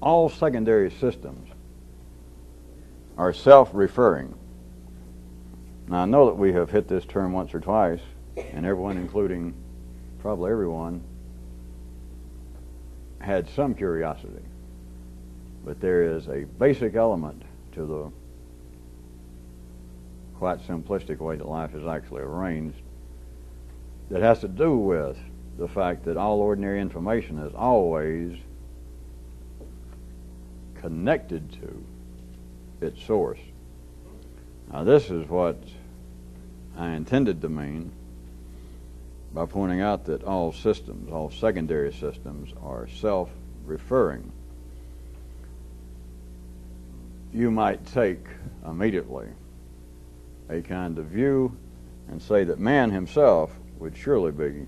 all secondary systems are self-referring. Now, I know that we have hit this term once or twice, and everyone, including probably everyone, had some curiosity. But there is a basic element to the quite simplistic way that life is actually arranged that has to do with the fact that all ordinary information is always connected to its source. Now, this is what I intended to mean by pointing out that all systems, all secondary systems, are self-referring. You might take immediately a kind of view and say that man himself would surely be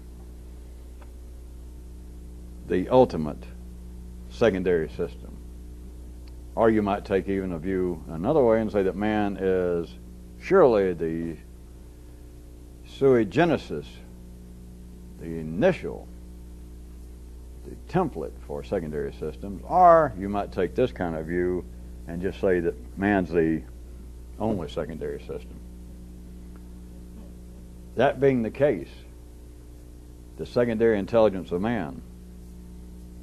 the ultimate secondary system. Or you might take even a view another way and say that man is surely the sui generis, the initial, the template for secondary systems. Or you might take this kind of view and just say that man's the only secondary system. That being the case, the secondary intelligence of man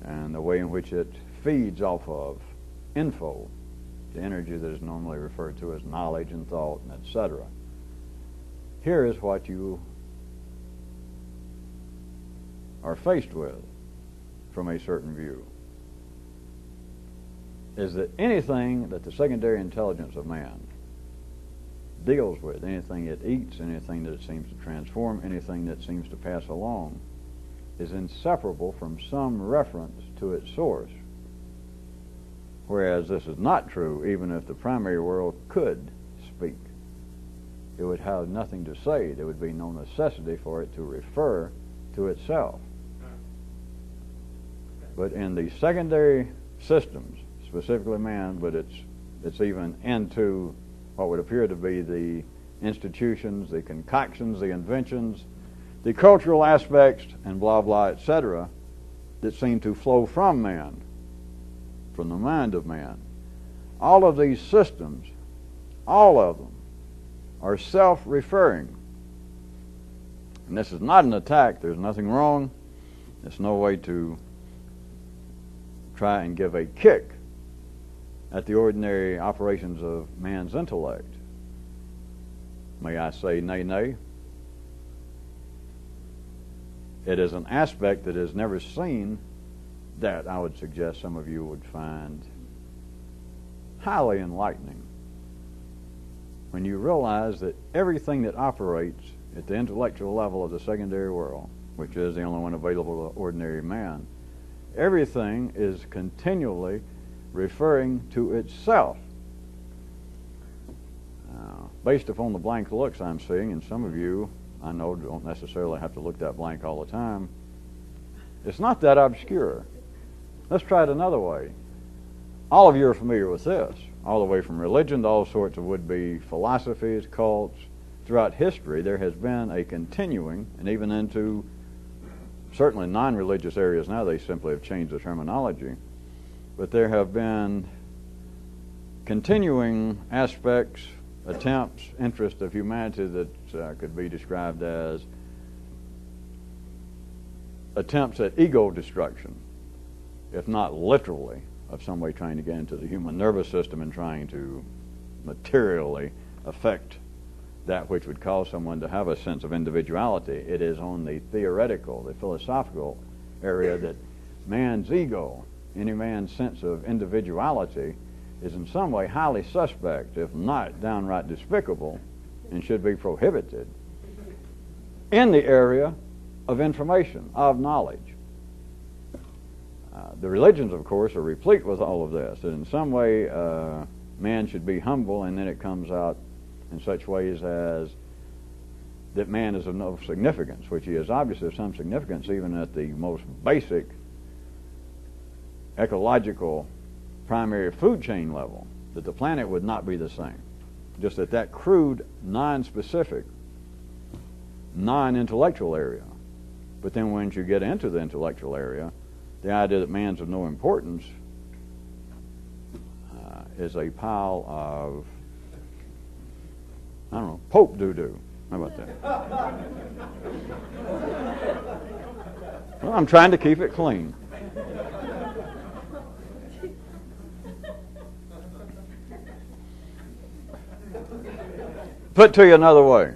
and the way in which it feeds off of info, the energy that is normally referred to as knowledge and thought, and etc. Here is what you are faced with from a certain view, is that anything that the secondary intelligence of man deals with, anything it eats, anything that it seems to transform, anything that seems to pass along, is inseparable from some reference to its source. Whereas this is not true even if the primary world could speak. It would have nothing to say. There would be no necessity for it to refer to itself. But in the secondary systems, specifically man, but it's even into what would appear to be the institutions, the concoctions, the inventions, the cultural aspects, and blah, blah, etc., that seem to flow from man, from the mind of man. All of these systems, all of them, are self-referring. And this is not an attack. There's nothing wrong. There's no way to try and give a kick at the ordinary operations of man's intellect. May I say nay, nay? It is an aspect that is never seen that I would suggest some of you would find highly enlightening when you realize that everything that operates at the intellectual level of the secondary world, which is the only one available to ordinary man, everything is continually referring to itself. Based upon the blank looks I'm seeing, and some of you I know don't necessarily have to look that blank all the time, it's not that obscure. Let's try it another way. All of you are familiar with this, all the way from religion to all sorts of would-be philosophies, cults. Throughout history, there has been a continuing, and even into certainly non-religious areas now, they simply have changed the terminology, but there have been continuing aspects, attempts, interests of humanity that could be described as attempts at ego destruction, if not literally, of some way trying to get into the human nervous system and trying to materially affect that which would cause someone to have a sense of individuality. It is on the theoretical, the philosophical area that man's ego, any man's sense of individuality, is in some way highly suspect, if not downright despicable, and should be prohibited in the area of information, of knowledge. The religions, of course, are replete with all of this, that in some way man should be humble, and then it comes out in such ways as that man is of no significance, which he is obviously of some significance even at the most basic ecological primary food chain level, that the planet would not be the same. Just at that crude, non-specific, non-intellectual area. But then once you get into the intellectual area, the idea that man's of no importance is a pile of, I don't know, Pope doo-doo. How about that? Well, I'm trying to keep it clean. Put to you another way,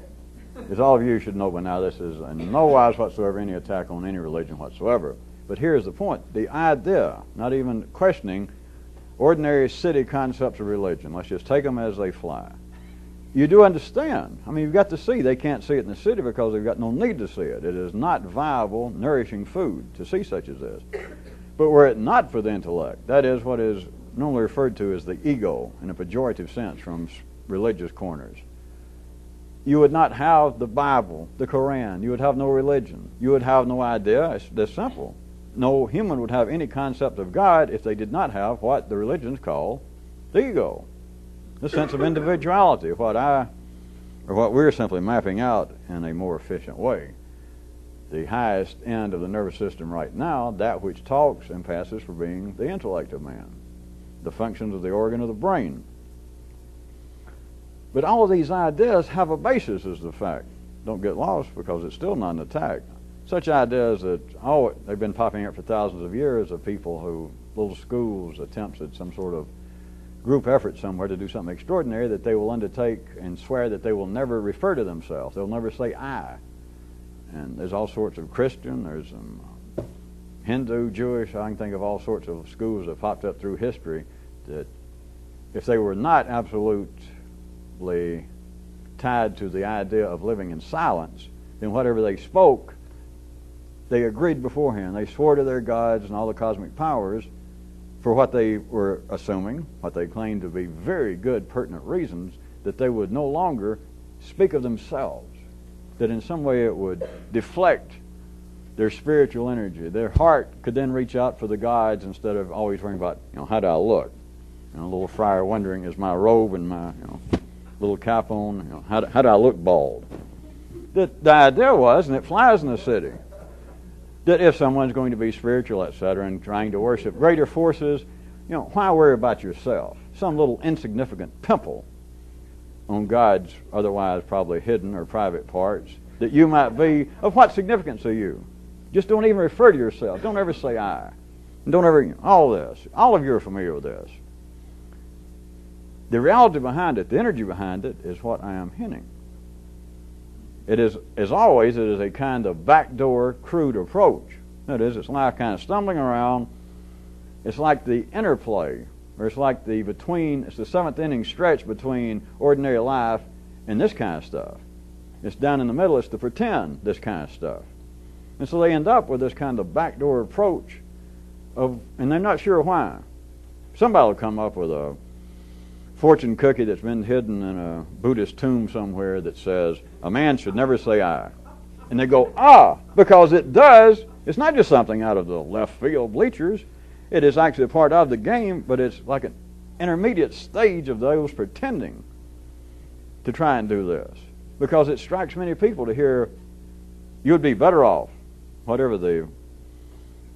as all of you should know by now, this is in no wise whatsoever any attack on any religion whatsoever. But here's the point. The idea, not even questioning ordinary city concepts of religion, let's just take them as they fly. You do understand. I mean, you've got to see. They can't see it in the city because they've got no need to see it. It is not viable, nourishing food to see such as this. But were it not for the intellect, that is what is normally referred to as the ego in a pejorative sense from religious corners, you would not have the Bible, the Koran. You would have no religion. You would have no idea. It's this simple. No human would have any concept of God if they did not have what the religions call the ego, the sense of individuality, what we're simply mapping out in a more efficient way. The highest end of the nervous system right now, that which talks and passes for being the intellect of man, the functions of the organ of the brain. But all of these ideas have a basis, is the fact. Don't get lost, because it's still not an attack. Such ideas that, they've been popping up for thousands of years of people who, little schools, attempts at some sort of group effort somewhere to do something extraordinary that they will undertake and swear that they will never refer to themselves. They'll never say I. And there's all sorts of Christian, there's Hindu, Jewish, I can think of all sorts of schools that popped up through history that if they were not absolutely tied to the idea of living in silence, then whatever they spoke, they agreed beforehand. They swore to their gods and all the cosmic powers for what they were assuming, what they claimed to be very good, pertinent reasons, that they would no longer speak of themselves, that in some way it would deflect their spiritual energy. Their heart could then reach out for the gods instead of always worrying about, how do I look? A little friar wondering, is my robe and my, little cap on, how do I look bald? The idea was, and it flies in the city, that if someone's going to be spiritual, etc., and trying to worship greater forces, why worry about yourself? Some little insignificant pimple on God's otherwise probably hidden or private parts that you might be, of what significance are you? Just don't even refer to yourself. Don't ever say I. And don't ever, all this. All of you are familiar with this. The reality behind it, the energy behind it, is what I am hinting. It is, as always, it is a kind of backdoor, crude approach. That is, it's like kind of stumbling around. It's like the interplay, or it's like it's the seventh inning stretch between ordinary life and this kind of stuff. It's down in the middle, it's the pretend, this kind of stuff. And so they end up with this kind of backdoor approach and they're not sure why. Somebody will come up with a fortune cookie that's been hidden in a Buddhist tomb somewhere that says, a man should never say I. And they go, because it does. It's not just something out of the left field bleachers. It is actually a part of the game, but it's like an intermediate stage of those pretending to try and do this. Because it strikes many people to hear, you would be better off, whatever the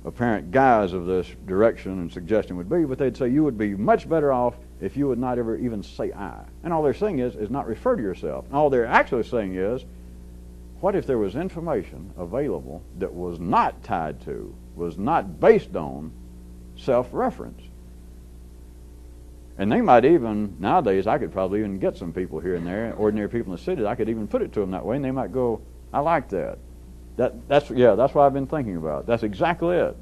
apparent guise of this direction and suggestion would be, but they'd say you would be much better off if you would not ever even say I. And all they're saying is not refer to yourself. And all they're actually saying is, what if there was information available that was not tied to, was not based on self-reference? And they might even, nowadays, I could probably even get some people here and there, ordinary people in the city, I could even put it to them that way, and they might go, I like that. That's what I've been thinking about. That's exactly it.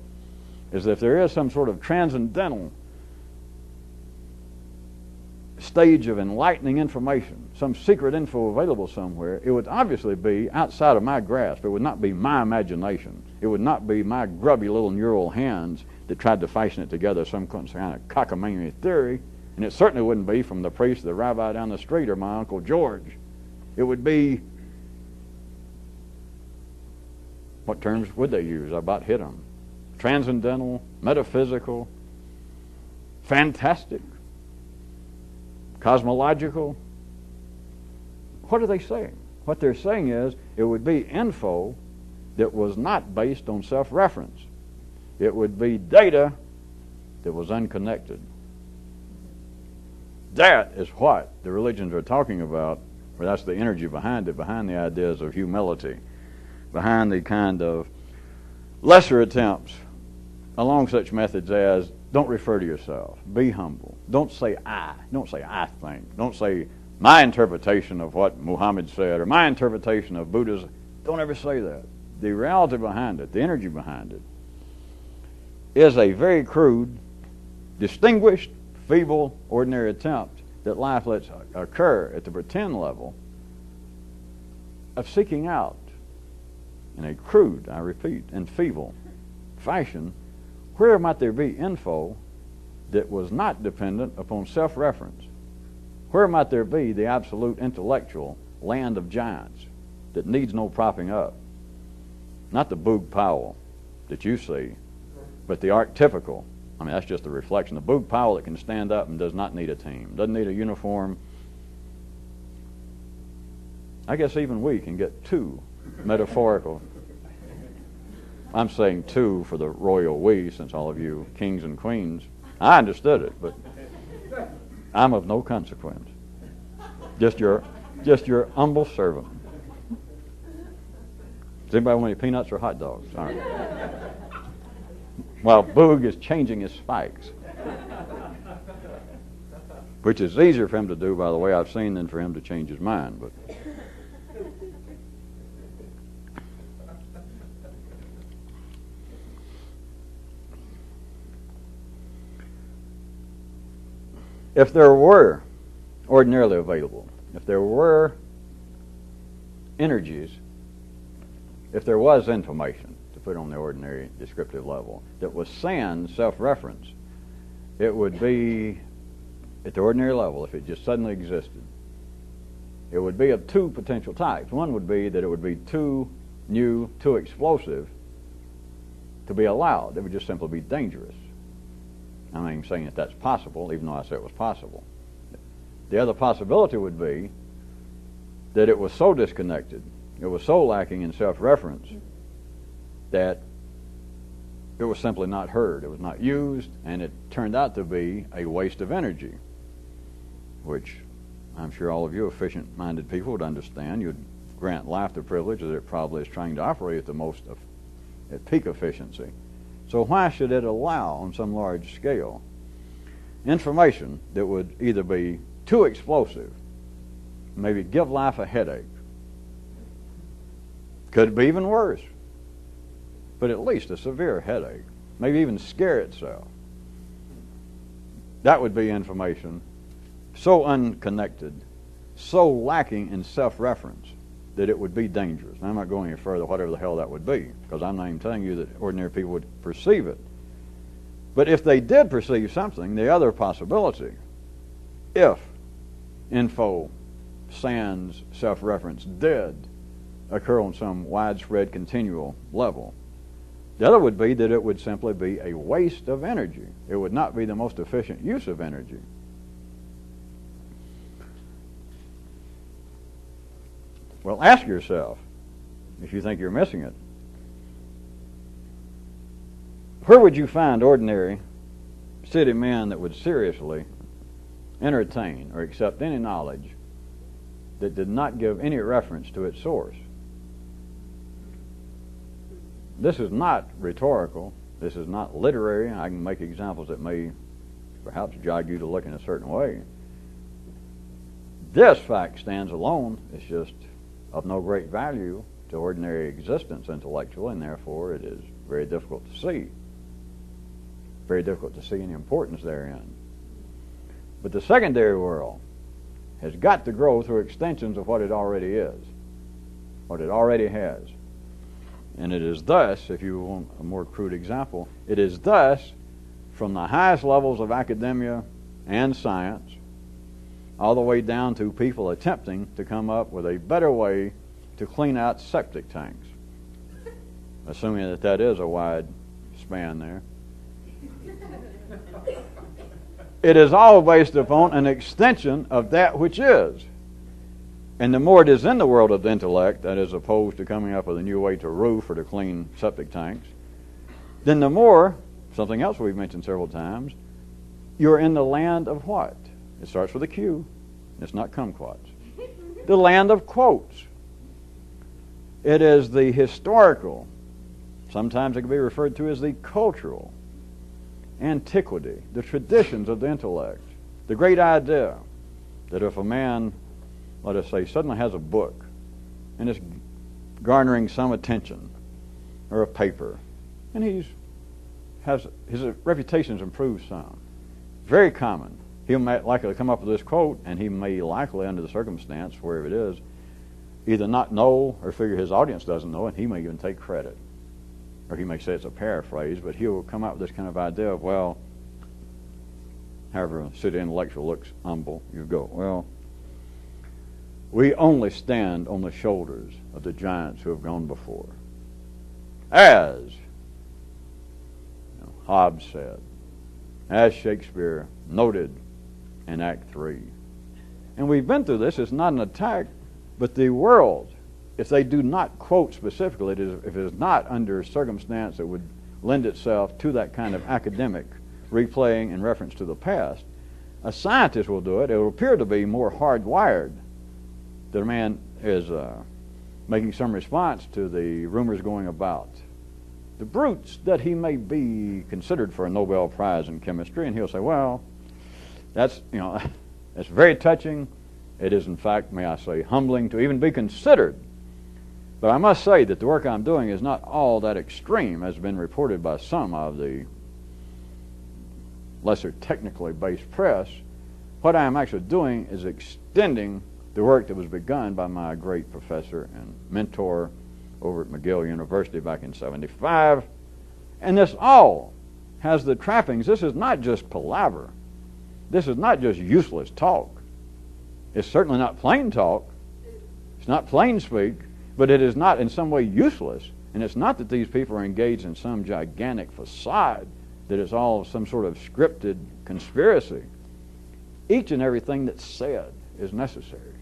Is that if there is some sort of transcendental stage of enlightening information, some secret info available somewhere, it would obviously be outside of my grasp. It would not be my imagination. It would not be my grubby little neural hands that tried to fashion it together, some kind of cockamamie theory, and it certainly wouldn't be from the priest or the rabbi down the street or my Uncle George. It would be, what terms would they use? I about hit them. Transcendental, metaphysical, fantastic, cosmological. What are they saying? What they're saying is it would be info that was not based on self-reference. It would be data that was unconnected. That is what the religions are talking about, or that's the energy behind it, behind the ideas of humility, behind the kind of lesser attempts along such methods as don't refer to yourself, be humble, don't say I think, don't say my interpretation of what Muhammad said or my interpretation of Buddhism. Don't ever say that. The reality behind it, the energy behind it, is a very crude, distinguished, feeble, ordinary attempt that life lets occur at the pretend level of seeking out in a crude, I repeat, and feeble fashion, where might there be info that was not dependent upon self-reference? Where might there be the absolute intellectual land of giants that needs no propping up? Not the Boog Powell that you see, but the archetypical. I mean, that's just a reflection. The Boog Powell that can stand up and does not need a team, doesn't need a uniform. I guess even we can get too metaphorical. I'm saying two for the royal we, since all of you kings and queens. I understood it, but I'm of no consequence. Just your humble servant. Does anybody want any peanuts or hot dogs? All right. While Boog is changing his spikes, which is easier for him to do, by the way, I've seen, than for him to change his mind. But if there were ordinarily available, if there were energies, if there was information, to put on the ordinary descriptive level, that was sans self-reference, it would be, at the ordinary level, if it just suddenly existed, it would be of two potential types. One would be that it would be too new, too explosive to be allowed. It would just simply be dangerous. I'm not even saying that that's possible, even though I said it was possible. The other possibility would be that it was so disconnected, it was so lacking in self-reference, that it was simply not heard, it was not used, and it turned out to be a waste of energy, which I'm sure all of you efficient-minded people would understand. You'd grant life the privilege that it probably is trying to operate at the most, at peak efficiency. So why should it allow, on some large scale, information that would either be too explosive, maybe give life a headache, could be even worse, but at least a severe headache, maybe even scare itself? That would be information so unconnected, so lacking in self-reference, that it would be dangerous. And I'm not going any further, whatever the hell that would be, because I'm not even telling you that ordinary people would perceive it. But if they did perceive something, the other possibility, if info sans self-reference did occur on some widespread continual level, the other would be that it would simply be a waste of energy. It would not be the most efficient use of energy. Well, ask yourself, if you think you're missing it, where would you find ordinary city men that would seriously entertain or accept any knowledge that did not give any reference to its source? This is not rhetorical. This is not literary. I can make examples that may perhaps jog you to look in a certain way. This fact stands alone. It's just of no great value to ordinary existence intellectually, and therefore it is very difficult to see. Very difficult to see any importance therein. But the secondary world has got to grow through extensions of what it already is, what it already has. And it is thus, if you want a more crude example, it is thus from the highest levels of academia and science all the way down to people attempting to come up with a better way to clean out septic tanks, assuming that that is a wide span there. It is all based upon an extension of that which is. And the more it is in the world of the intellect, that is opposed to coming up with a new way to roof or to clean septic tanks, then the more, something else we've mentioned several times, you're in the land of what? It starts with a Q. It's not kumquats. The land of quotes. It is the historical, sometimes it can be referred to as the cultural antiquity, the traditions of the intellect, the great idea that if a man, let us say, suddenly has a book and it's garnering some attention, or a paper, and his reputation's improved some. Very common. He'll likely come up with this quote, and he may likely, under the circumstance, wherever it is, either not know or figure his audience doesn't know, and he may even take credit. Or he may say it's a paraphrase, but he'll come up with this kind of idea of, well, however a city intellectual looks humble, you go, well, we only stand on the shoulders of the giants who have gone before. As Hobbes said, as Shakespeare noted in Act 3. And we've been through this. It's not an attack, but the world, if they do not quote specifically, if it is not under circumstance that would lend itself to that kind of academic replaying in reference to the past, a scientist will do it. It will appear to be more hardwired that a man is making some response to the rumors going about the brutes that he may be considered for a Nobel Prize in chemistry, and he'll say, well, that's very touching. It is, in fact, may I say, humbling to even be considered. But I must say that the work I'm doing is not all that extreme, as has been reported by some of the lesser technically based press. What I am actually doing is extending the work that was begun by my great professor and mentor over at McGill University back in '75. And this all has the trappings. This is not just palaver. This is not just useless talk. It's certainly not plain talk. It's not plain speak, but it is not in some way useless. And it's not that these people are engaged in some gigantic facade, that it's all some sort of scripted conspiracy. Each and everything that's said is necessary.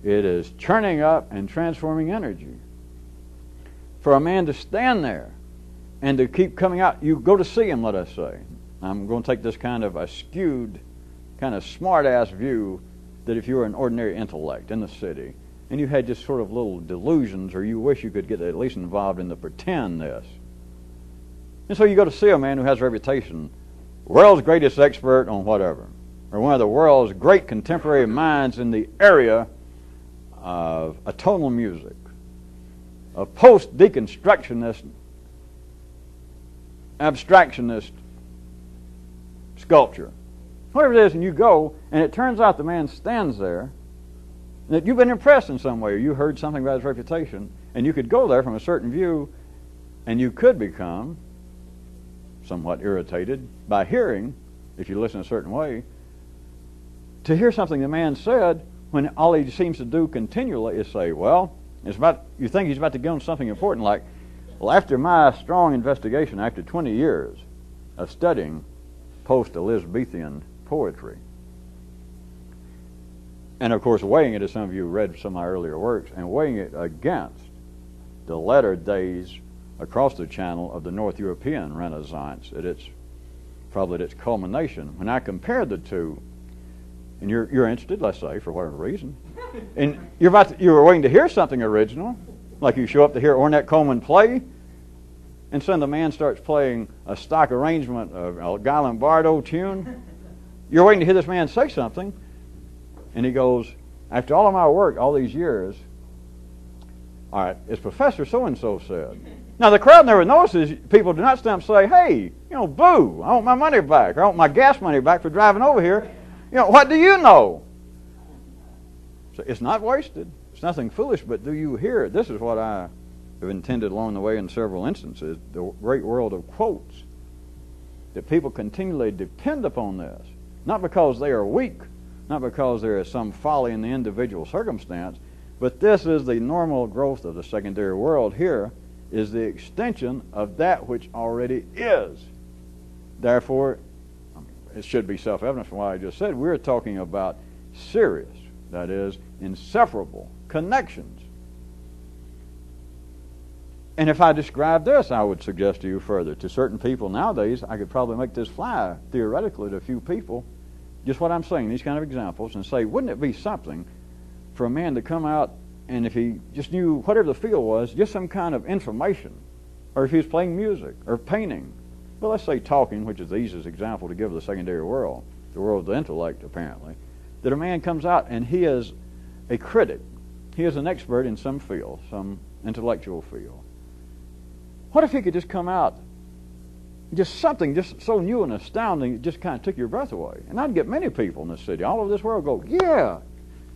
It is churning up and transforming energy. For a man to stand there and to keep coming out, you go to see him, let us say. I'm going to take this kind of a skewed, kind of smart-ass view that if you were an ordinary intellect in the city and you had just sort of little delusions, or you wish you could get at least involved in the pretendness. And so you go to see a man who has a reputation, world's greatest expert on whatever, or one of the world's great contemporary minds in the area of atonal music, of post-deconstructionist, abstractionist sculpture. Whatever it is, and you go, and it turns out the man stands there, that you've been impressed in some way, or you heard something about his reputation, and you could go there from a certain view, and you could become somewhat irritated by hearing, if you listen a certain way, to hear something the man said when all he seems to do continually is say, well, you think he's about to go on something important, like, well, after my strong investigation, after 20 years of studying post-Elizabethan poetry, and of course weighing it, as some of you read some of my earlier works, and weighing it against the latter days across the channel of the North European Renaissance probably at its culmination. When I compared the two, and you're interested, let's say, for whatever reason, and you're waiting to hear something original, like you show up to hear Ornette Coleman play, and suddenly the man starts playing a stock arrangement of a Guy Lombardo tune. You're waiting to hear this man say something, and he goes, after all of my work, all these years, all right, as Professor so-and-so said. Now, the crowd never notices. People do not stand up and say, hey, boo, I want my money back, or I want my gas money back for driving over here. What do you know? So it's not wasted. It's nothing foolish, but do you hear it? This is what I have intended along the way in several instances, the great world of quotes, that people continually depend upon this, not because they are weak, not because there is some folly in the individual circumstance, but this is the normal growth of the secondary world. Here is the extension of that which already is. Therefore, it should be self-evident from what I just said, we're talking about serious, that is, inseparable connections. And if I describe this, I would suggest to you further, to certain people nowadays, I could probably make this fly theoretically to a few people, just what I'm saying, these kind of examples, and say, wouldn't it be something for a man to come out and if he just knew whatever the field was, just some kind of information, or if he was playing music or painting, well, let's say talking, which is the easiest example to give the secondary world, the world of the intellect, apparently, that a man comes out and he is a critic. He is an expert in some field, some intellectual field. What if he could just come out, just something just so new and astounding, it just kind of took your breath away? And I'd get many people in this city, all over this world, go, yeah,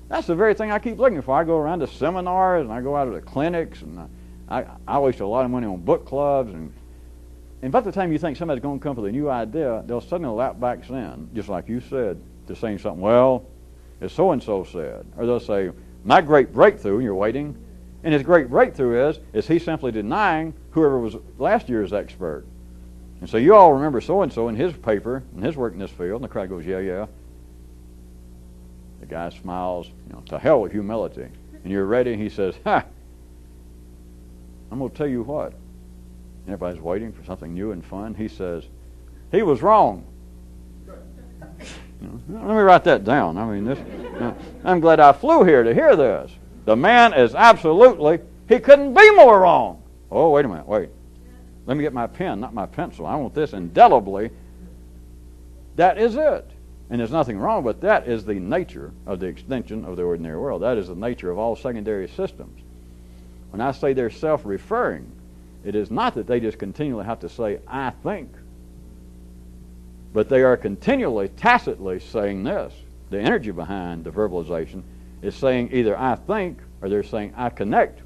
that's the very thing I keep looking for. I go around to seminars, and I go out to the clinics, and I waste a lot of money on book clubs, and by the time you think somebody's going to come up with a new idea, they'll suddenly lap back in, just like you said, to saying something, well, as so-and-so said. Or they'll say, my great breakthrough, and you're waiting, and his great breakthrough is he simply denying whoever was last year's expert. And so you all remember so-and-so in his paper, and his work in this field, and the crowd goes, yeah, yeah. The guy smiles, to hell with humility. And you're ready, and he says, ha, I'm going to tell you what. And everybody's waiting for something new and fun. He says, he was wrong. Let me write that down. I mean, I'm glad I flew here to hear this. The man is absolutely, he couldn't be more wrong. Oh, wait a minute, wait. Let me get my pen, not my pencil. I want this indelibly. That is it. And there's nothing wrong, but that is the nature of the extension of the ordinary world. That is the nature of all secondary systems. When I say they're self-referring, it is not that they just continually have to say, I think. But they are continually, tacitly saying this. The energy behind the verbalization is saying either I think or they're saying I connect.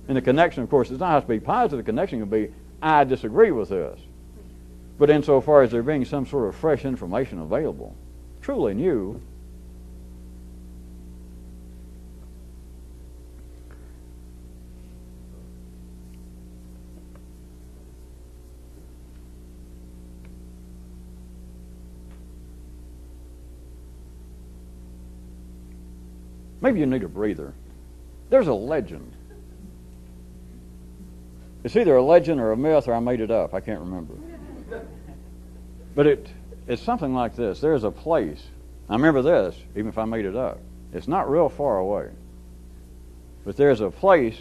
And the connection, of course, does not have to be positive. The connection can be I disagree with this. But insofar as there being some sort of fresh information available, truly new, maybe you need a breather. There's a legend. It's either a legend or a myth or I made it up. I can't remember. But it's something like this. There's a place. I remember this, even if I made it up. It's not real far away. But there's a place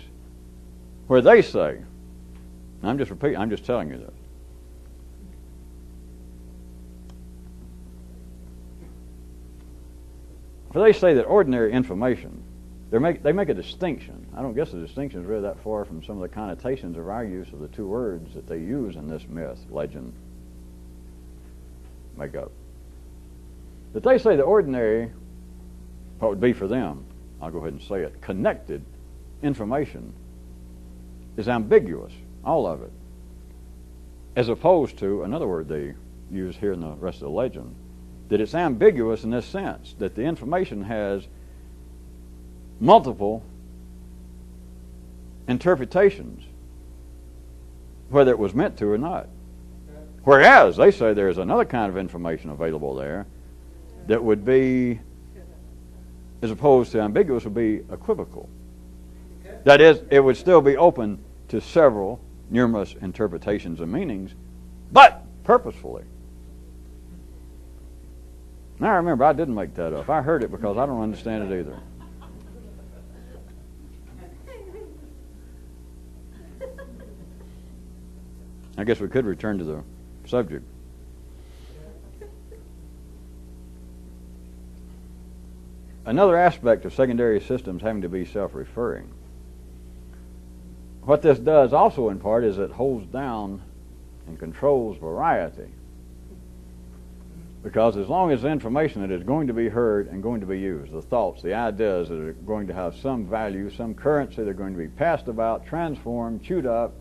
where they say, and I'm just repeating, I'm just telling you this. For they say that ordinary information, they make a distinction. I don't guess the distinction is really that far from some of the connotations of our use of the two words that they use in this myth, legend, make up. That they say the ordinary, what would be for them, I'll go ahead and say it, connected information is ambiguous, all of it. As opposed to, another word they use here in the rest of the legend, that it's ambiguous in this sense, that the information has multiple interpretations, whether it was meant to or not. Whereas they say there's another kind of information available there that would be, as opposed to ambiguous, would be equivocal. That is, it would still be open to several numerous interpretations and meanings, but purposefully. Now remember, I didn't make that up. I heard it because I don't understand it either. I guess we could return to the subject. Another aspect of secondary systems having to be self-referring. What this does also in part is it holds down and controls variety. Because as long as the information that is going to be heard and going to be used, the thoughts, the ideas that are going to have some value, some currency, they're going to be passed about, transformed, chewed up,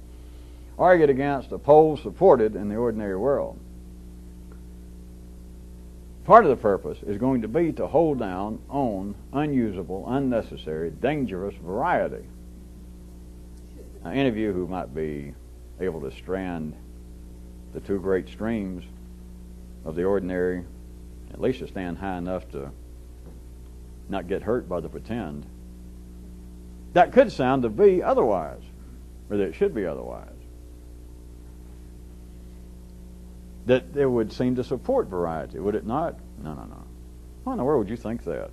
argued against, opposed, supported in the ordinary world. Part of the purpose is going to be to hold down on unusable, unnecessary, dangerous variety. Now, any of you who might be able to strand the two great streams of the ordinary, at least to stand high enough to not get hurt by the pretend, that could sound to be otherwise, or that it should be otherwise. that it would seem to support variety, would it not? No. Why in the world would you think that?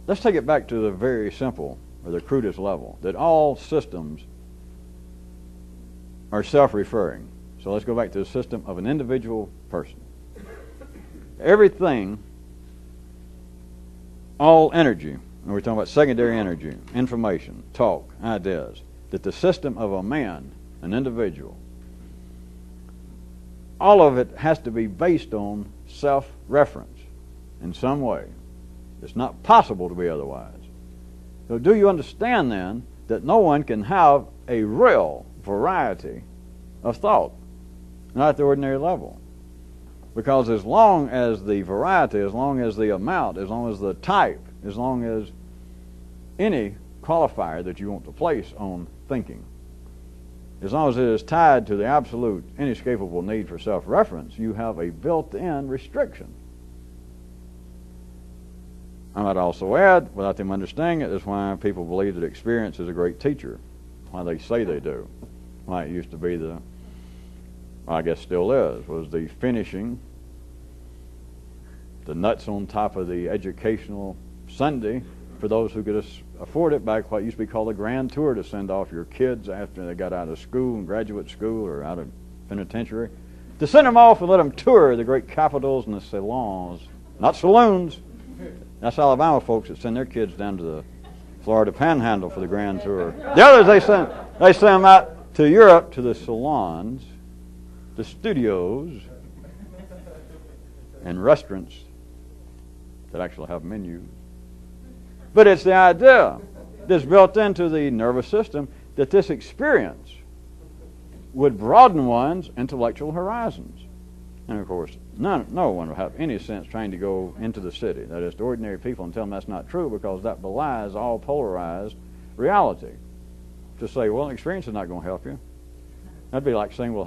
Let's take it back to the very simple, or the crudest level, that all systems are self-referring. So let's go back to the system of an individual person. Everything, all energy, and we're talking about secondary energy, information, talk, ideas, that the system of a man, an individual, all of it has to be based on self-reference in some way. It's not possible to be otherwise. So do you understand then that no one can have a real variety of thought, not at the ordinary level? Because as long as the variety, as long as the amount, as long as the type, as long as any qualifier that you want to place on thinking, as long as it is tied to the absolute inescapable need for self-reference, you have a built-in restriction. I might also add, without them understanding it, is why people believe that experience is a great teacher. Why they say they do. Why it used to be well, I guess still is, was the finishing, the nuts on top of the educational Sunday for those who could afford it, back what used to be called a grand tour, to send off your kids after they got out of school, and graduate school, or out of penitentiary, to send them off and let them tour the great capitals and the salons, not saloons. That's Alabama folks that send their kids down to the Florida Panhandle for the grand tour. The others, they send them out to Europe to the salons, the studios, and restaurants that actually have menus. But it's the idea that's built into the nervous system that this experience would broaden one's intellectual horizons. And of course, no one will have any sense trying to go into the city, that is to ordinary people, and tell them that's not true, because that belies all polarized reality. To say, well, experience is not going to help you. That'd be like saying, well,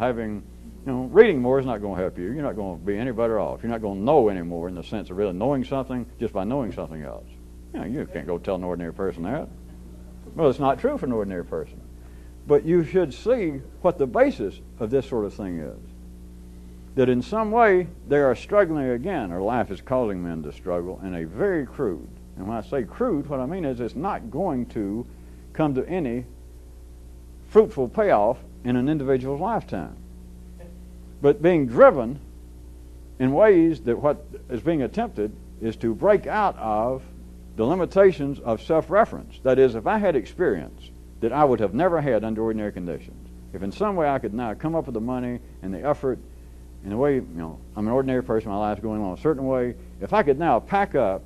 reading more is not going to help you. You're not going to be any better off. You're not going to know anymore in the sense of really knowing something just by knowing something else. You can't go tell an ordinary person that. Well, it's not true for an ordinary person. But you should see what the basis of this sort of thing is. That in some way they are struggling again, or life is causing men to struggle in a very crude. And when I say crude, what I mean is it's not going to come to any fruitful payoff in an individual's lifetime. But being driven in ways that what is being attempted is to break out of the limitations of self-reference. That is, if I had experience that I would have never had under ordinary conditions, if in some way I could now come up with the money and the effort in the way, I'm an ordinary person, my life's going on a certain way, if I could now pack up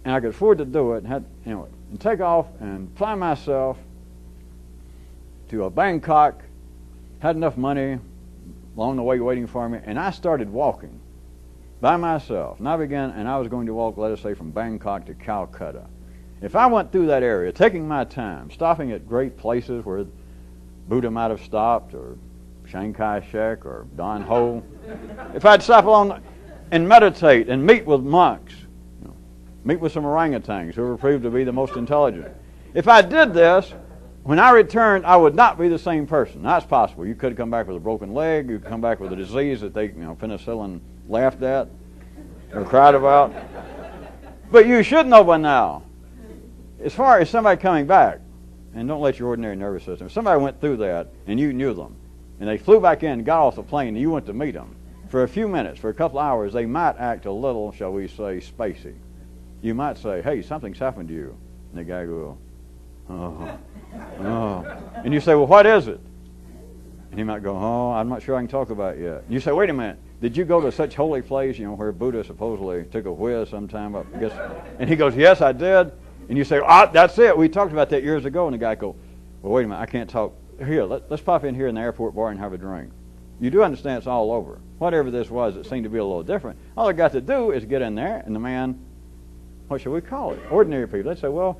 and I could afford to do it, and take off and fly myself to Bangkok, had enough money along the way waiting for me, and I started walking by myself. And I was going to walk, let us say, from Bangkok to Calcutta. If I went through that area, taking my time, stopping at great places where Buddha might have stopped, or Chiang Kai-shek, or Don Ho, if I'd stop along and meditate and meet with monks, meet with some orangutans who were proved to be the most intelligent. If I did this, when I returned, I would not be the same person. Now, it's possible. You could come back with a broken leg. You could come back with a disease that they, penicillin laughed at or cried about. But you should know by now, as far as somebody coming back, and don't let your ordinary nervous system, if somebody went through that and you knew them, and they flew back in and got off the plane and you went to meet them, for a few minutes, for a couple of hours, they might act a little, shall we say, spacey. You might say, hey, something's happened to you. And the guy goes, oh. And you say, well, what is it? And he might go, oh, I'm not sure I can talk about it yet. And you say, wait a minute, did you go to such holy place, where Buddha supposedly took a whiz sometime up? And he goes, yes, I did. And you say, that's it. We talked about that years ago. And the guy goes, well, wait a minute, I can't talk. Here, let's pop in here in the airport bar and have a drink. You do understand it's all over. Whatever this was, it seemed to be a little different. All I got to do is get in there, and the man, what shall we call it? Ordinary people. They'd say, well,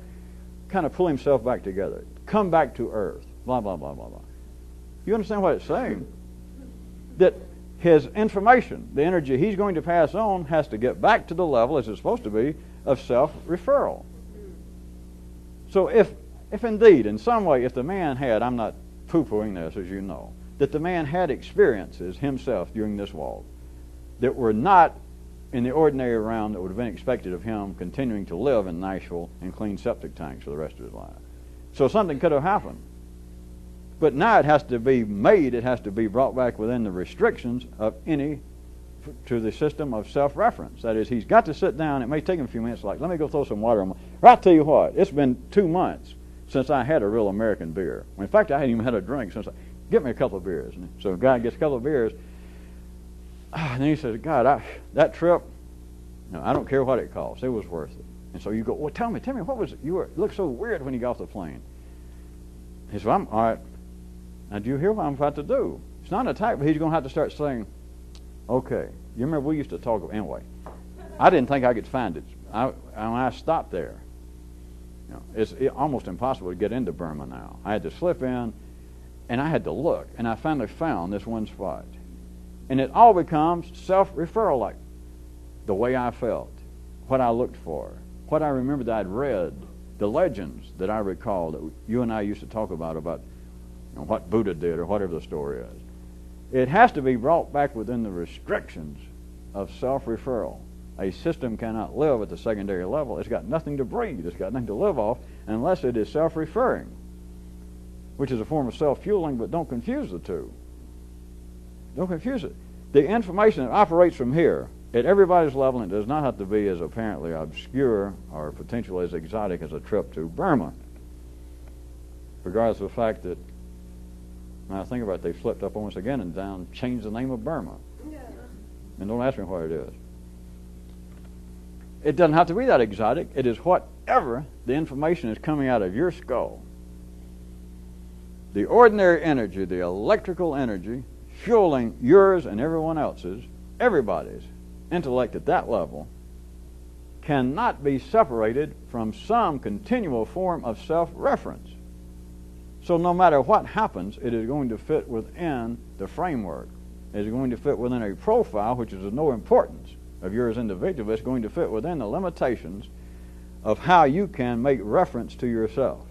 kind of pull himself back together. Come back to earth. Blah, blah, blah, blah, blah. You understand what it's saying? That his information, the energy he's going to pass on, has to get back to the level, as it's supposed to be, of self-referral. So if indeed, in some way, if the man had, I'm not poo-pooing this, as you know, that the man had experiences himself during this walk that were not in the ordinary realm that would have been expected of him continuing to live in Nashville in clean septic tanks for the rest of his life. So something could have happened. But now it has to be made, it has to be brought back within the restrictions of to the system of self-reference. That is, he's got to sit down. It may take him a few minutes, like, let me go throw some water on my... I'll tell you what, it's been 2 months since I had a real American beer. In fact, I hadn't even had a drink since get me a couple of beers. And so the guy gets a couple of beers, and then he says, God, that trip, I don't care what it costs. It was worth it. And so you go, well, tell me, what was it? You looked so weird when you got off the plane. He said, all right. Now, do you hear what I'm about to do? It's not an attack, but he's going to have to start saying, okay. You remember we used to talk, anyway. I didn't think I could find it. I stopped there. It's almost impossible to get into Burma now. I had to slip in, and I had to look, and I finally found this one spot. And it all becomes self-referral, like the way I felt, what I looked for, what I remembered that I'd read, the legends that I recall that you and I used to talk about what Buddha did or whatever the story is. It has to be brought back within the restrictions of self-referral. A system cannot live at the secondary level. It's got nothing to breathe. It's got nothing to live off unless it is self-referring, which is a form of self-fueling, but don't confuse the two. Don't confuse it. The information that operates from here at everybody's level, and it does not have to be as apparently obscure or potentially as exotic as a trip to Burma, regardless of the fact that, when I think about it, they flipped up on us again and changed the name of Burma. Yeah. And don't ask me what it is. It doesn't have to be that exotic. It is whatever the information is coming out of your skull. The ordinary energy, the electrical energy, fueling yours and everyone else's, everybody's intellect at that level, cannot be separated from some continual form of self-reference. So no matter what happens, it is going to fit within the framework. It is going to fit within a profile which is of no importance of yours individually. It's going to fit within the limitations of how you can make reference to yourself.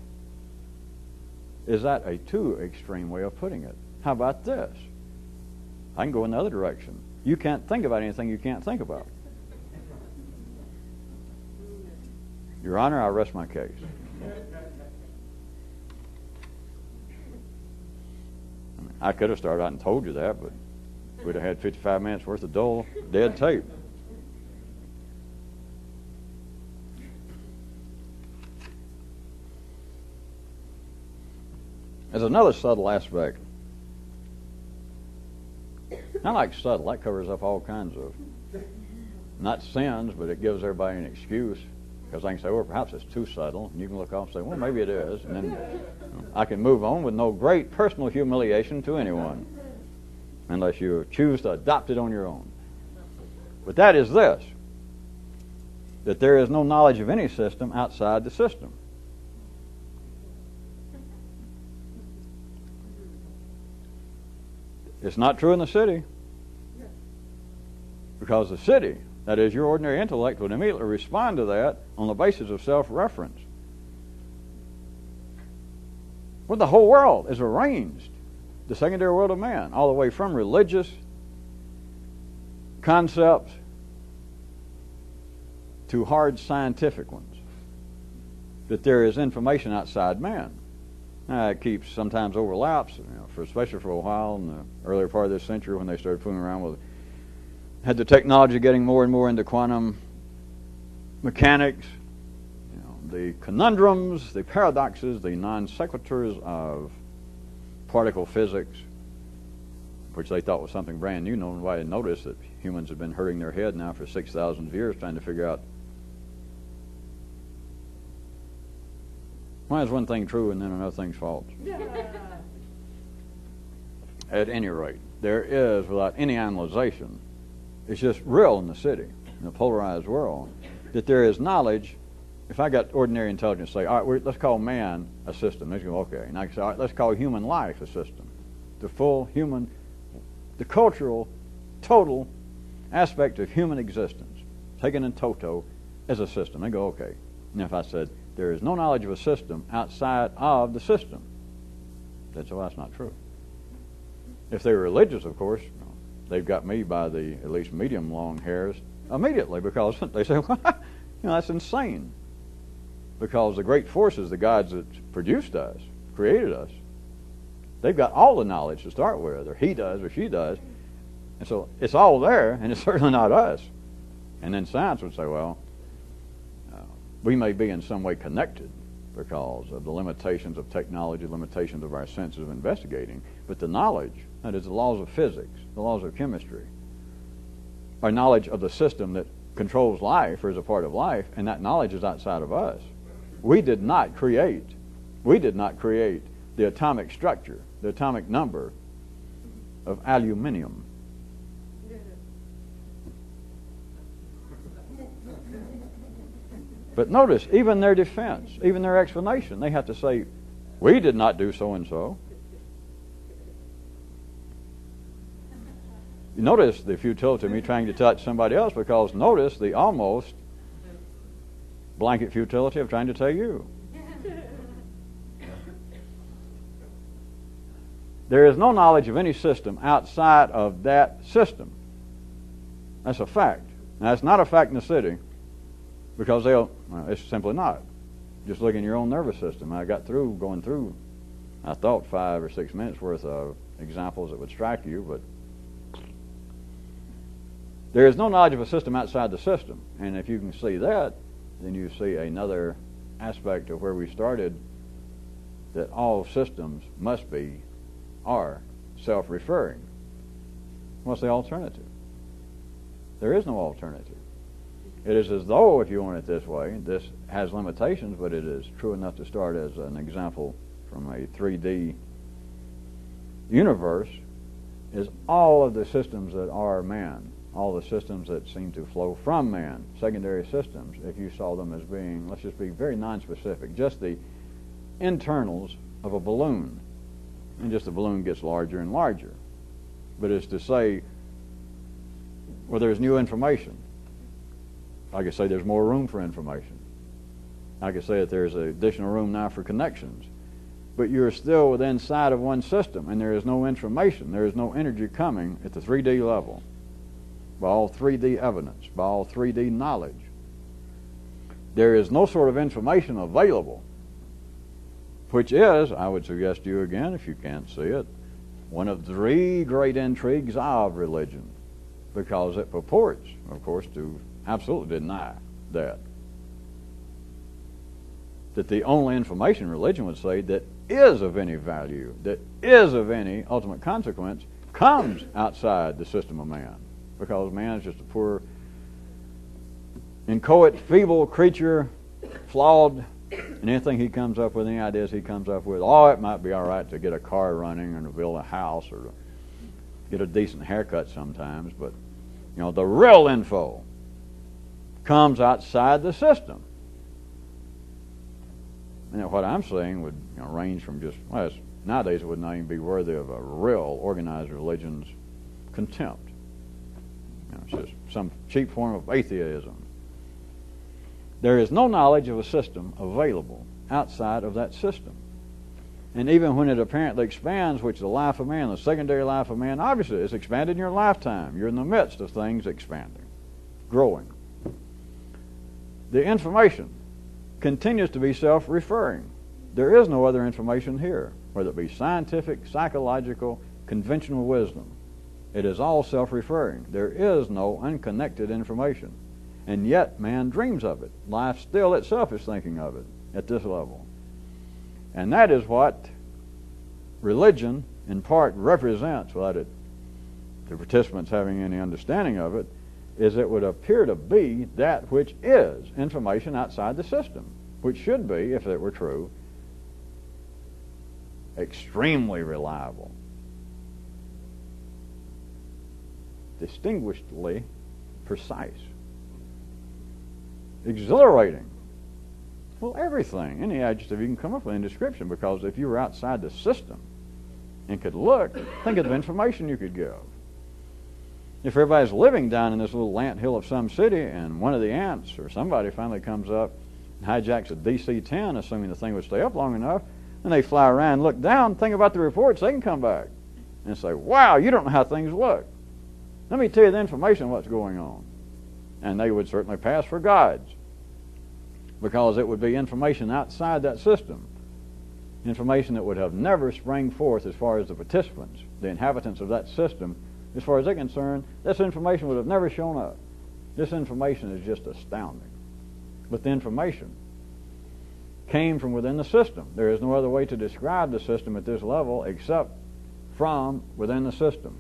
Is that a too extreme way of putting it? How about this? I can go in the other direction. You can't think about anything you can't think about. Your Honor, I rest my case. I could have started out and told you that, but we'd have had 55 minutes worth of dull, dead tape. There's another subtle aspect. I like subtle. That covers up all kinds of, not sins, but it gives everybody an excuse. Because I can say, well, perhaps it's too subtle. And you can look off and say, well, maybe it is. And then I can move on with no great personal humiliation to anyone, unless you choose to adopt it on your own. But that is this, that there is no knowledge of any system outside the system. It's not true in the city. Because the city, that is, your ordinary intellect, would immediately respond to that on the basis of self-reference. Well, the whole world is arranged, the secondary world of man, all the way from religious concepts to hard scientific ones, that there is information outside man. Now, it keeps sometimes overlaps, especially for a while in the earlier part of this century when they started fooling around with, had the technology getting more and more into quantum mechanics, the conundrums, the paradoxes, the non sequiturs of particle physics, which they thought was something brand new. Nobody had noticed that humans have been hurting their head now for 6,000 years trying to figure out why is one thing true and then another thing's false. At any rate, there is, without any analyzation, it's just real in the city, in the polarized world, that there is knowledge. If I got ordinary intelligence, say, all right, let's call man a system. They go, okay. And I can say, all right, let's call human life a system. The full human, the cultural, total aspect of human existence, taken in toto as a system. They go, okay. And if I said, there is no knowledge of a system outside of the system, They'd say, well, that's not true. If they were religious, of course, they've got me by the at least medium long hairs immediately, because they say, well, that's insane. Because the great forces, the gods that produced us, created us, they've got all the knowledge to start with, or he does, or she does. And so it's all there, and it's certainly not us. And then science would say, well, we may be in some way connected because of the limitations of technology, limitations of our senses of investigating. But the knowledge, that is the laws of physics, the laws of chemistry, our knowledge of the system that controls life or is a part of life, and that knowledge is outside of us. We did not create the atomic structure, the atomic number of aluminium. But notice, even their defense, even their explanation, they have to say, we did not do so and so. You notice the futility of me trying to touch somebody else, because notice the almost blanket futility of trying to tell you. There is no knowledge of any system outside of that system. That's a fact. Now, it's not a fact in the city, because it's simply not. Just look in your own nervous system. I got through going through, I thought 5 or 6 minutes worth of examples that would strike you, but there is no knowledge of a system outside the system. And if you can see that, then you see another aspect of where we started, that all systems are self-referring. What's the alternative? There is no alternative. It is as though, if you want it this way, this has limitations, but it is true enough to start as an example from a 3D universe, is all of the systems that are man, all the systems that seem to flow from man, secondary systems, if you saw them as being, let's just be very non-specific, just the internals of a balloon. And just the balloon gets larger and larger. But it's to say, well, there's new information. I could say there's more room for information. I could say that there's additional room now for connections. But you're still within inside of one system, and there is no information, there is no energy coming at the 3D level, by all 3D evidence, by all 3D knowledge. There is no sort of information available, which is, I would suggest to you again, if you can't see it, one of the 3 great intrigues of religion, because it purports, of course, to absolutely deny that the only information religion would say that is of any value, that is of any ultimate consequence, comes outside the system of man, because man is just a poor, inchoate, feeble creature, flawed, and anything he comes up with, any ideas he comes up with, it might be all right to get a car running or to build a house or to get a decent haircut sometimes, but the real info comes outside the system. And what I'm saying would range from just, nowadays it would not even be worthy of a real organized religion's contempt. It's just some cheap form of atheism. There is no knowledge of a system available outside of that system. And even when it apparently expands, which the life of man, the secondary life of man, obviously it's expanded in your lifetime. You're in the midst of things expanding, growing. The information continues to be self-referring. There is no other information here, whether it be scientific, psychological, conventional wisdom. It is all self-referring. There is no unconnected information. And yet man dreams of it. Life still itself is thinking of it at this level. And that is what religion in part represents, without the participants having any understanding of it, is it would appear to be that which is information outside the system, which should be, if it were true, extremely reliable, distinguishedly precise, exhilarating. Well, everything, any adjective you can come up with in description, because if you were outside the system and could look, think of the information you could give. If everybody's living down in this little ant hill of some city and one of the ants or somebody finally comes up and hijacks a DC-10, assuming the thing would stay up long enough, And they fly around, look down, think about the reports, they can come back and say, wow, you don't know how things look. Let me tell you the information of what's going on. And they would certainly pass for guides, because it would be information outside that system, information that would have never sprang forth as far as the participants, the inhabitants of that system. As far as they're concerned, this information would have never shown up. This information is just astounding. But the information came from within the system. There is no other way to describe the system at this level except from within the system.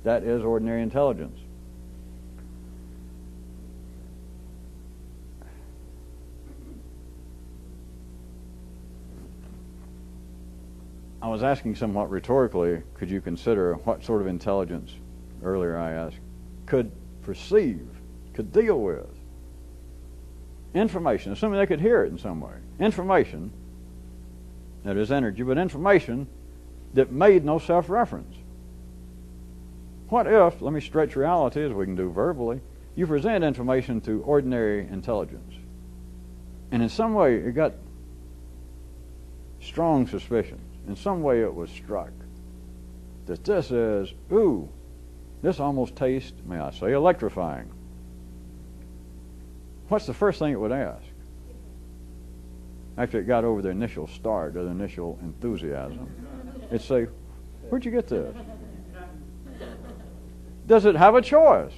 That is ordinary intelligence. I was asking somewhat rhetorically, could you consider what sort of intelligence, earlier I asked, could perceive, could deal with information, assuming they could hear it in some way. Information, that is energy, but information that made no self-reference. What if, let me stretch reality as we can do verbally, you present information to ordinary intelligence, and in some way it got strong suspicions. In some way it was struck that this is, ooh, this almost tastes, may I say, electrifying. What's the first thing it would ask? After it got over the initial start or the initial enthusiasm, it'd say, where'd you get this? Does it have a choice?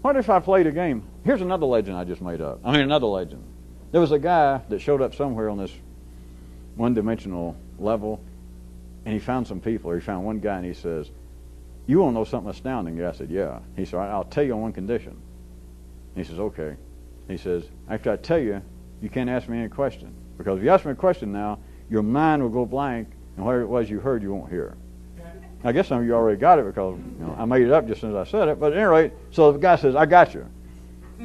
What if I played a game? Here's another legend I just made up. Another legend. There was a guy that showed up somewhere on this one-dimensional level, and he found some people, or he found one guy, and he says, you want to know something astounding? Yeah, I said, yeah. He said, I'll tell you on one condition. And he says, okay. He says, after I tell you, you can't ask me any question, because if you ask me a question now, your mind will go blank, and whatever it was you heard, you won't hear. I guess some of you already got it, because I made it up just as soon as I said it, but at any rate, so the guy says, I got you.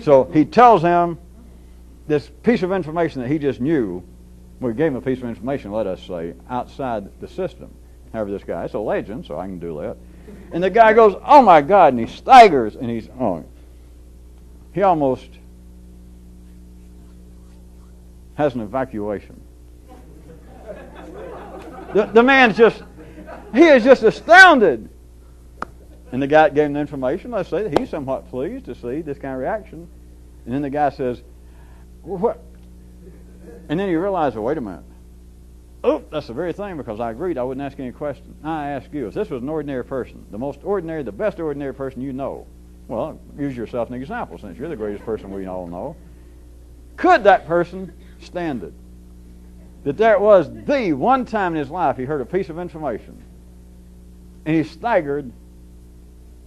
So he tells him this piece of information that he just knew. We gave him a piece of information, let us say, outside the system. However, this guy, it's a legend, so I can do that. And the guy goes, oh my God, and he staggers, and he almost has an evacuation. The man's he is just astounded. And the guy gave him the information. Let's say that he's somewhat pleased to see this kind of reaction. And then the guy says, well, what? And then he realized, well, wait a minute. Oh, that's the very thing, because I agreed I wouldn't ask any question. I ask you, if this was an ordinary person, the most ordinary, the best ordinary person you know, well, use yourself as an example, since you're the greatest person we all know, could that person stand it? That there was the one time in his life he heard a piece of information, and he staggered,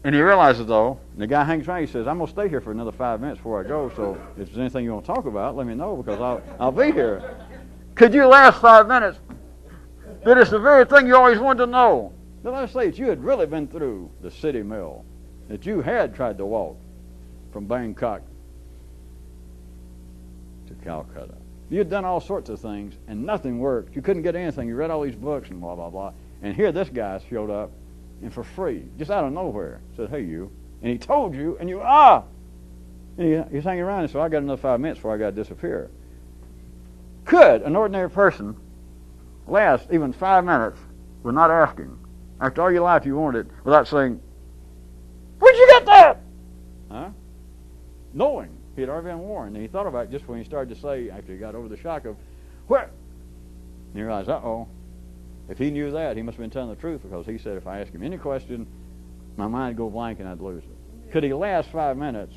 and he realizes, though, and the guy hangs around, he says, I'm going to stay here for another 5 minutes before I go, so if there's anything you want to talk about, let me know, because I'll be here. Could you last 5 minutes? That it's the very thing you always wanted to know. Now, let's say that you had really been through the city mill, that you had tried to walk from Bangkok to Calcutta. You had done all sorts of things, and nothing worked. You couldn't get anything. You read all these books and blah, blah, blah. And here this guy showed up, and for free, just out of nowhere, said, hey, you. And he told you, and you, And he's hanging around, and so I got another 5 minutes before I got to disappear. Could an ordinary person last even 5 minutes with not asking, after all your life you wanted it, without saying, where'd you get that? Huh? Knowing he had already been warned. And he thought about it just when he started to say, after he got over the shock of, where? And he realized, uh-oh. If he knew that, he must have been telling the truth, because he said if I asked him any question, my mind would go blank and I'd lose it. Could he last 5 minutes?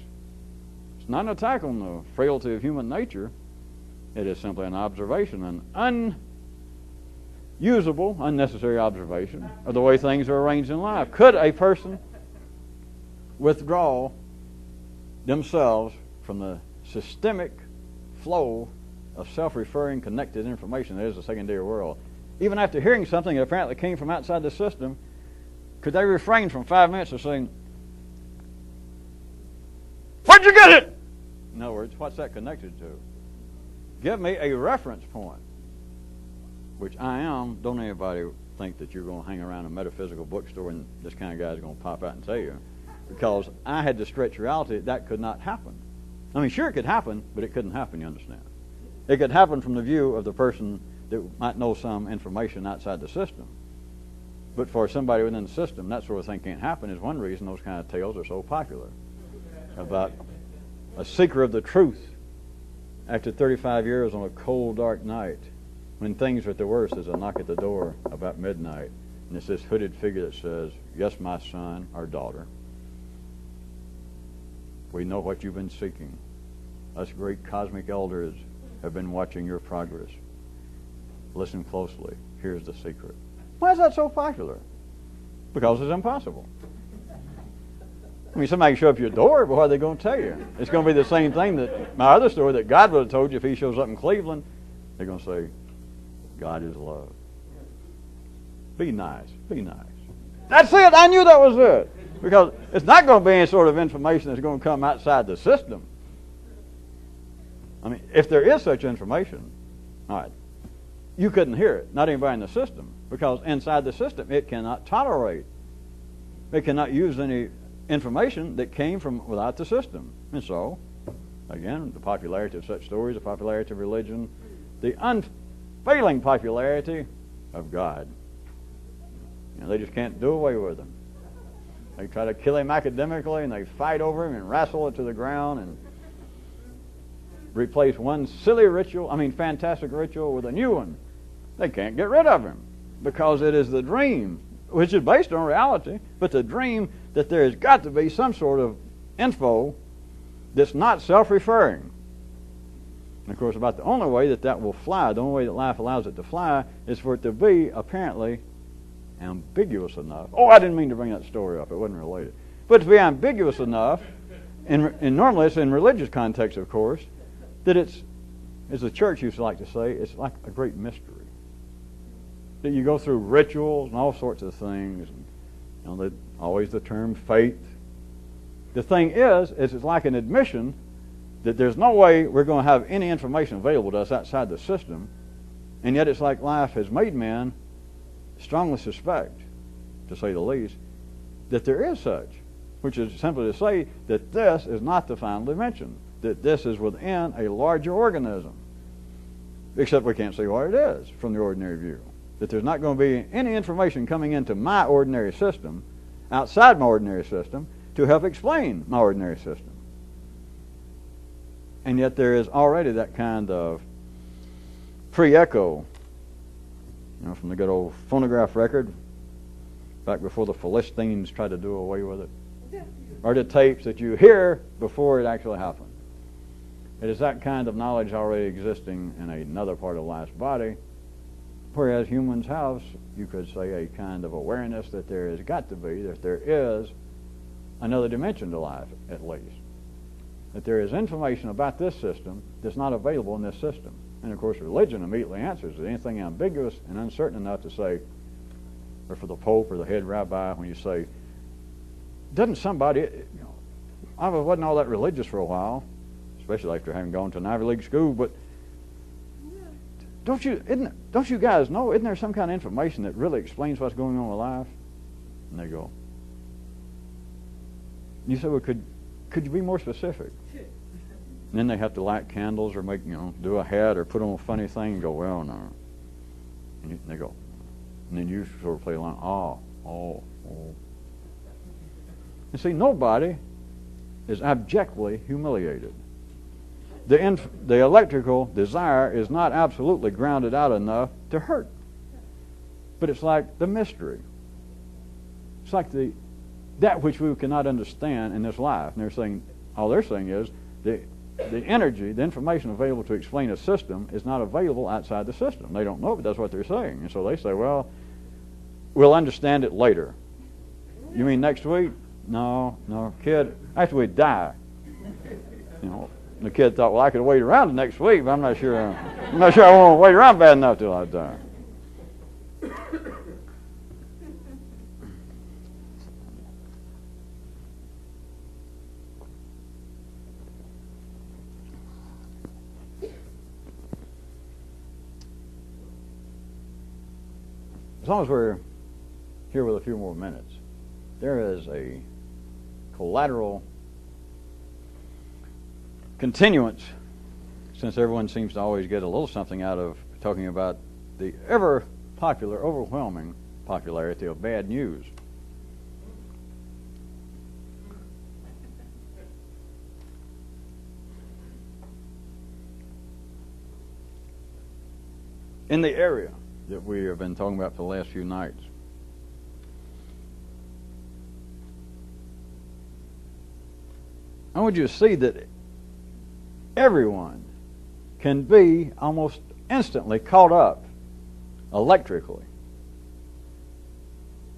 It's not an attack on the frailty of human nature. It is simply an observation, an unusable, unnecessary observation of the way things are arranged in life. Could a person withdraw themselves from the systemic flow of self-referring connected information that is the secondary world? Even after hearing something that apparently came from outside the system, could they refrain from 5 minutes of saying, where'd you get it? In other words, what's that connected to? Give me a reference point, which I am. Don't anybody think that you're going to hang around a metaphysical bookstore and this kind of guy is going to pop out and tell you. Because I had to stretch reality that could not happen. I mean, sure it could happen, but it couldn't happen, you understand. It could happen from the view of the person that might know some information outside the system. But for somebody within the system, that sort of thing can't happen. Is one reason those kind of tales are so popular. About a seeker of the truth after 35 years on a cold, dark night, when things are at their worst, there's a knock at the door about midnight, and it's this hooded figure that says, "Yes, my son or daughter, we know what you've been seeking. Us great cosmic elders have been watching your progress. Listen closely. Here's the secret." Why is that so popular? Because it's impossible. I mean, somebody can show up your door, but what are they going to tell you? It's going to be the same thing that my other story that God would have told you if he shows up in Cleveland. They're going to say, God is love. Be nice. Be nice. That's it. I knew that was it. Because it's not going to be any sort of information that's going to come outside the system. I mean, if there is such information, all right, you couldn't hear it, not anybody in the system, because inside the system it cannot tolerate. It cannot use any information that came from without the system. And so, again, the popularity of such stories, the popularity of religion, the unfailing popularity of God. You know, they just can't do away with him. They try to kill him academically, and they fight over him and wrestle it to the ground and replace one silly ritual, fantastic ritual with a new one. They can't get rid of him because it is the dream, which is based on reality, but the dream that there has got to be some sort of info that's not self-referring. And of course, about the only way that will fly, the only way that life allows it to fly, is for it to be apparently ambiguous enough. Oh, I didn't mean to bring that story up. It wasn't related. But to be ambiguous enough, and normally it's in religious context, of course, that it's, as the church used to like to say, it's like a great mystery. That you go through rituals and all sorts of things, and always the term faith. The thing is it's like an admission that there's no way we're going to have any information available to us outside the system, and yet it's like life has made men strongly suspect, to say the least, that there is such, which is simply to say that this is not the final dimension, that this is within a larger organism, except we can't see what it is from the ordinary view. That there's not going to be any information coming into my ordinary system, outside my ordinary system, to help explain my ordinary system. And yet there is already that kind of pre-echo, from the good old phonograph record, back before the Philistines tried to do away with it, or the tapes that you hear before it actually happened. It is that kind of knowledge already existing in another part of life's body, whereas humans have, you could say, a kind of awareness that there has got to be, that there is another dimension to life, at least. That there is information about this system that's not available in this system. And of course, religion immediately answers it. Anything ambiguous and uncertain enough to say, or for the Pope or the head rabbi, when you say, doesn't somebody, I wasn't all that religious for a while, especially after having gone to an Ivy League school, but don't you guys know, isn't there some kind of information that really explains what's going on with life? And they go, you say, well, could you be more specific? And then they have to light candles or make, do a hat or put on a funny thing and go, well, no. And they go, and then you sort of play along, oh. And see, nobody is abjectly humiliated. The electrical desire is not absolutely grounded out enough to hurt. But it's like the mystery. It's like that which we cannot understand in this life. And all they're saying is the energy, the information available to explain a system is not available outside the system. They don't know, but that's what they're saying. And so they say, well, we'll understand it later. You mean next week? No, kid, after we die. The kid thought, well, I could wait around the next week, but I'm not sure I want to wait around bad enough till I die. As long as we're here with a few more minutes, there is a collateral continuance since everyone seems to always get a little something out of talking about the ever popular, overwhelming popularity of bad news. In the area that we have been talking about for the last few nights, I want you to see that everyone can be almost instantly caught up electrically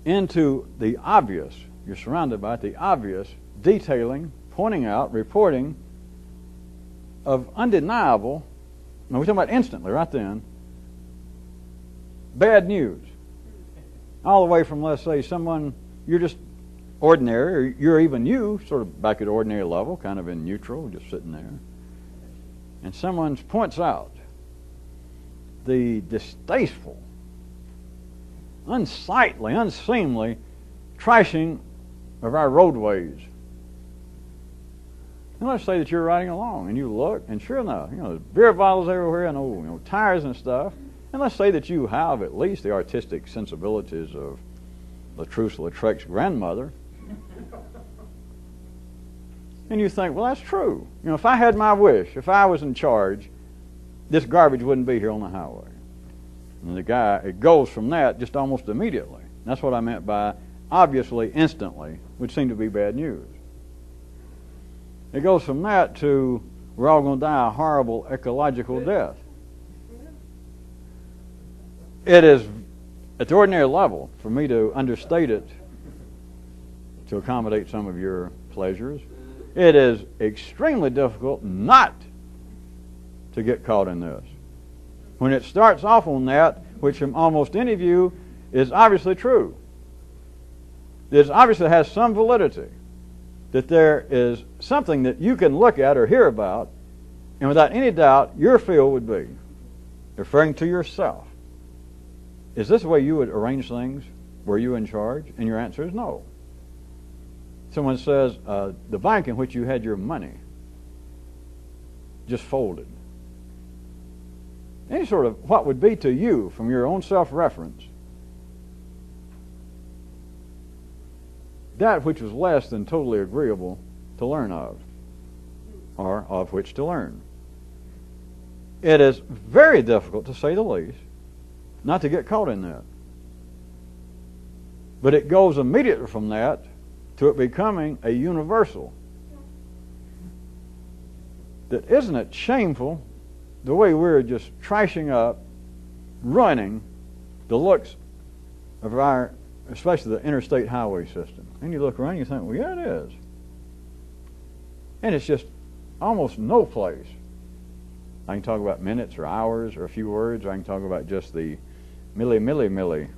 into the obvious. You're surrounded by the obvious detailing, pointing out, reporting of undeniable, now we're talking about instantly right then, bad news. All the way from, let's say, someone, you're just ordinary, or you're even you, sort of back at ordinary level, kind of in neutral, just sitting there. And someone points out the distasteful, unsightly, unseemly trashing of our roadways. And let's say that you're riding along and you look, and sure enough, there's beer bottles everywhere and tires and stuff. And let's say that you have at least the artistic sensibilities of Lautrec's grandmother. And you think, well, that's true. If I had my wish, if I was in charge, this garbage wouldn't be here on the highway. And it goes from that just almost immediately. That's what I meant by obviously, instantly, would seem to be bad news. It goes from that to we're all going to die a horrible ecological death. It is, at the ordinary level, for me to understate it to accommodate some of your pleasures, it is extremely difficult not to get caught in this. When it starts off on that, which from almost any view is obviously true, it obviously has some validity, that there is something that you can look at or hear about, and without any doubt, your feel would be referring to yourself. Is this the way you would arrange things? Were you in charge? And your answer is no. Someone says, the bank in which you had your money just folded. Any sort of what would be to you from your own self-reference that which was less than totally agreeable to learn of, or of which to learn. It is very difficult, to say the least, not to get caught in that. But it goes immediately from that to it becoming a universal. That isn't it shameful the way we're just trashing up, ruining the looks of our, especially the interstate highway system. And you look around and you think, well, yeah, it is. And it's just almost no place. I can talk about minutes or hours or a few words, or I can talk about just the milli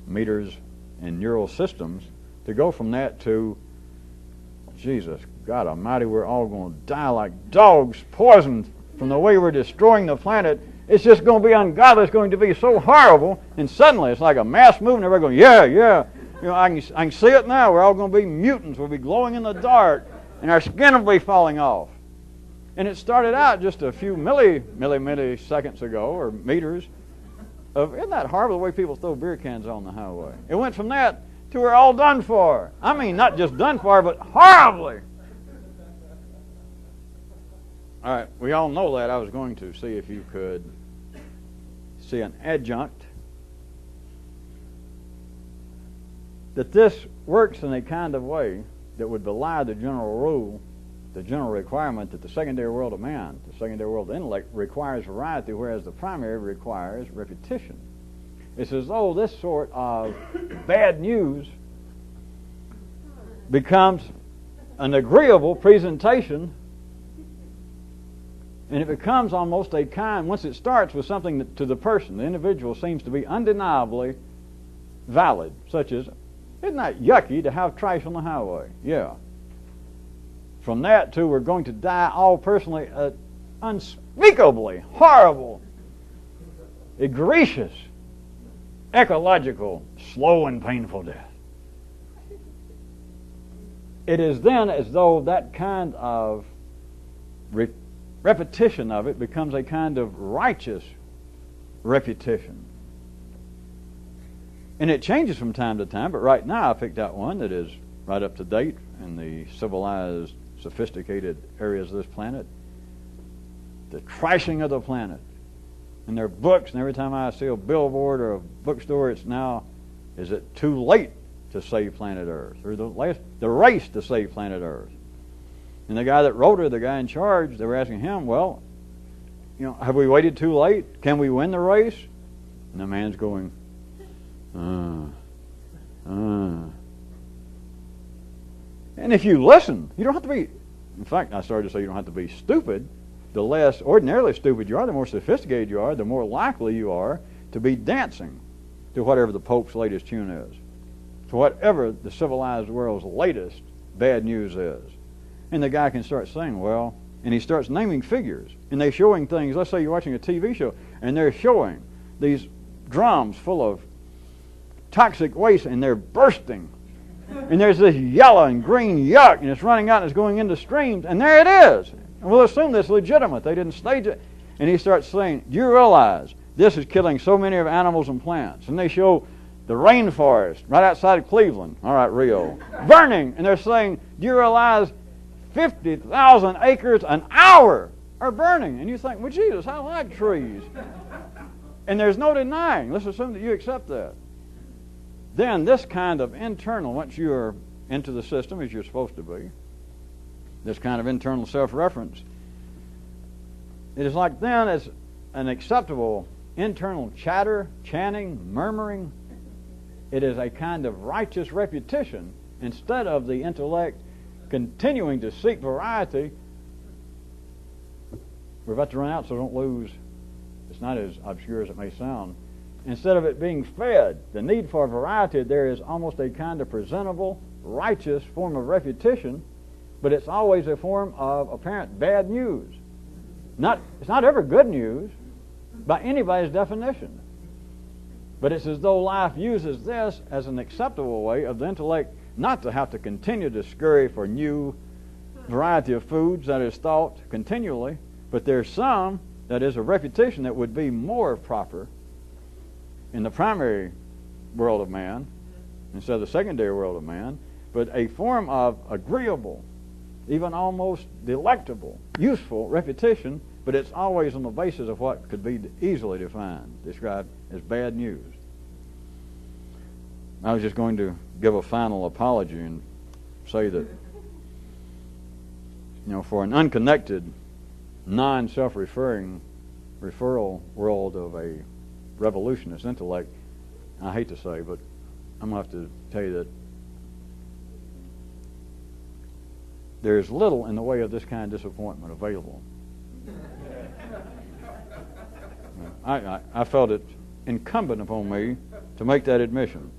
meters and neural systems to go from that to, Jesus, God Almighty, we're all going to die like dogs, poisoned from the way we're destroying the planet. It's just going to be ungodly. It's going to be so horrible. And suddenly it's like a mass movement. Everybody going, yeah. I can see it now. We're all going to be mutants. We'll be glowing in the dark. And our skin will be falling off. And it started out just a few milliseconds ago, or meters, of, isn't that horrible the way people throw beer cans on the highway? It went from that to we're all done for. I mean, not just done for, but horribly. All right, we all know that. I was going to see if you could see an adjunct that this works in a kind of way that would belie the general rule, the general requirement that the secondary world of man, the secondary world of intellect, requires variety, whereas the primary requires repetition. It's as though this sort of bad news becomes an agreeable presentation, and it becomes almost a kind, once it starts with something that to the person, the individual, seems to be undeniably valid, such as, isn't that yucky to have trash on the highway? Yeah. From that to we're going to die all personally unspeakably horrible, egregious, ecological, slow and painful death. It is then as though that kind of repetition of it becomes a kind of righteous repetition. And it changes from time to time, but right now I picked out one that is right up to date in the civilized, sophisticated areas of this planet. The trashing of the planet. And their books, and every time I see a billboard or a bookstore, it's now, is it too late to save planet Earth? Or the race to save planet Earth? And the guy that wrote it, the guy in charge, they were asking him, well, have we waited too late? Can we win the race? And the man's going, And if you listen, you don't have to be, in fact, I started to say you don't have to be stupid. The less ordinarily stupid you are, the more sophisticated you are, the more likely you are to be dancing to whatever the Pope's latest tune is, to whatever the civilized world's latest bad news is. And the guy can start saying, well, and he starts naming figures, and they're showing things. Let's say you're watching a TV show, and they're showing these drums full of toxic waste, and they're bursting. And there's this yellow and green yuck, and it's running out and it's going into streams, and there it is. And we'll assume that's legitimate. They didn't stage it. And he starts saying, do you realize this is killing so many of animals and plants? And they show the rainforest right outside of Cleveland, all right, Rio, burning. And they're saying, do you realize 50,000 acres an hour are burning? And you think, well, Jesus, I like trees. And there's no denying. Let's assume that you accept that. Then this kind of internal, once you're into the system as you're supposed to be, this kind of internal self-reference, it is like then as an acceptable internal chatter, chanting, murmuring. It is a kind of righteous repetition instead of the intellect continuing to seek variety. We're about to run out, so don't lose. It's not as obscure as it may sound. Instead of it being fed, the need for variety, there is almost a kind of presentable, righteous form of repetition, but it's always a form of apparent bad news. It's not ever good news by anybody's definition. But it's as though life uses this as an acceptable way of the intellect not to have to continue to scurry for new variety of foods that is thought continually, but there's some that is a repetition that would be more proper in the primary world of man instead of the secondary world of man, but a form of agreeable, even almost delectable, useful repetition, but it's always on the basis of what could be easily described as bad news. I was just going to give a final apology and say that, for an unconnected, non-self-referral world of a revolutionist intellect, I hate to say, but I'm going to have to tell you that there's little in the way of this kind of disappointment available. I felt it incumbent upon me to make that admission.